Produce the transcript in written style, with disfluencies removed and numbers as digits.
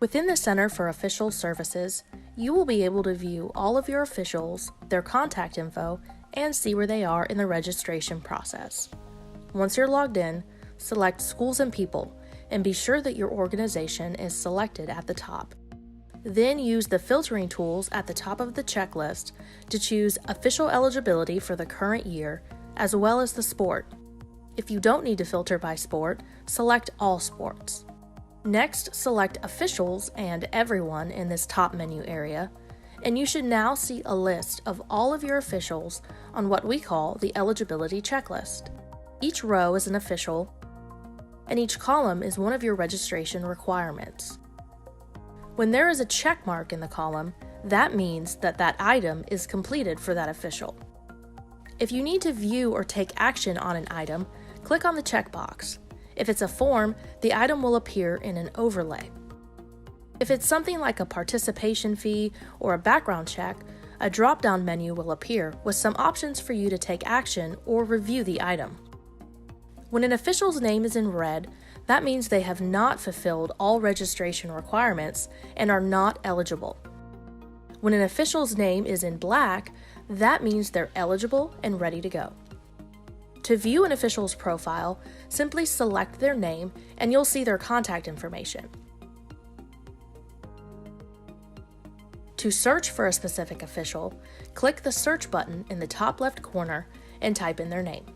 Within the Center for Official Services, you will be able to view all of your officials, their contact info, and see where they are in the registration process. Once you're logged in, select Schools and People, and be sure that your organization is selected at the top. Then use the filtering tools at the top of the checklist to choose official eligibility for the current year, as well as the sport. If you don't need to filter by sport, select All Sports. Next, select Officials and Everyone in this top menu area, and you should now see a list of all of your officials on what we call the eligibility checklist. Each row is an official, and each column is one of your registration requirements. When there is a check mark in the column, that means that that item is completed for that official. If you need to view or take action on an item, click on the checkbox. If it's a form, the item will appear in an overlay. If it's something like a participation fee or a background check, a drop-down menu will appear with some options for you to take action or review the item. When an official's name is in red, that means they have not fulfilled all registration requirements and are not eligible. When an official's name is in black, that means they're eligible and ready to go. To view an official's profile, simply select their name and you'll see their contact information. To search for a specific official, click the search button in the top left corner and type in their name.